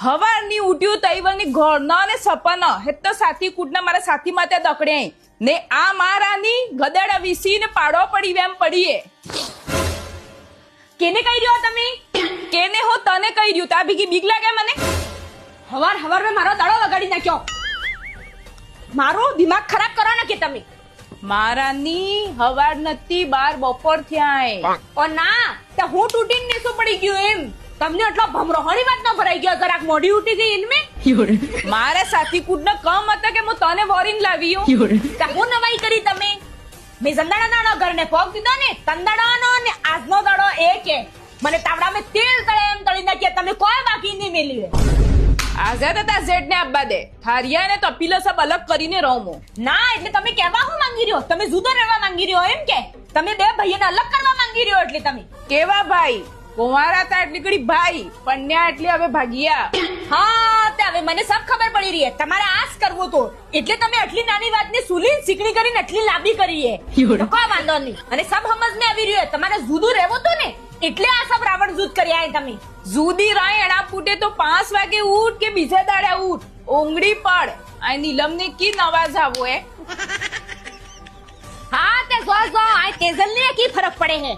હવારની ઉઠ્યું તૈવરની ઘરના ને સપના હેત સાથી કૂટના મારા સાથી માતે દકડે ને આ મારાની ગદડા વિસી ને પાડો પડી વેમ પડીએ કેને કહી રહ્યો તમે? કેને હો તને કહી રહ્યું તા ભીગી બીક લાગે મને હવાર મેં મારો દાડો વગાડી નાખ્યો. મારો દિમાગ ખરાબ કરો ને કે તમે. મારાની હવાર નથી 12 બપોર થયા ઓ ના તે હું તૂટીને નેસો પડી ગયો એમ. તમને એટલો ભમરોહણી વાત ન ભરાઈ ગયો જરાક મોડી ઉઠી ગઈ ઇનમે. મારા સાથી કૂટના કામ હતા કે હું તને વોરિંગ લાવ્યો તે હું નવાઈ કરી તમે. મેં જંદાડાનો ઘરને પગ દીધો ને તંદાડાનો ને આજનો દાડો એ કે મને તાવડામાં તેલ તળે એમ તળી નાખીએ તમે કોઈ બાકી નહીં મેલી. આઝાદ હતા ઝેડ ને આબા દે થારિયા ને તપીલા સબ અલગ કરીને રહું ના એટલે તમે કહેવા હું માંગી રહ્યો? તમે જુદો રહેવા માંગી રહ્યો એમ કે તમે બે ભાઈઓને અલગ કરવા માંગી રહ્યો એટલે તમે કેવા ભાઈ કુંવારા હતા એટલી ઘડી ભાઈ પન્યા એટલે હવે ભાગિયા. હા તે હવે મને સબ ખબર પડી રહી છે તમારે આસ કરવું તો એટલે તમે આટલી નાની વાતને સુલી સિકડી કરીને આટલી લાંબી કરી છે તો કોઈ વાંધો નહીં અને સબ સમજ ને આવી રહ્યો તમારે જુદું રહેવું તો ને એટલે આ સબ રાવણ જૂથ કર્યા તમે. જુદી રાય એના ફૂટે તો 5 વાગે ઉઠ કે બીજા દાડે ઉઠ ઓંગળી પડ આ નીલમ ને કી નવાજ આવો એ હા તે જો આ તેજલ ને કી ફરક પડે હે.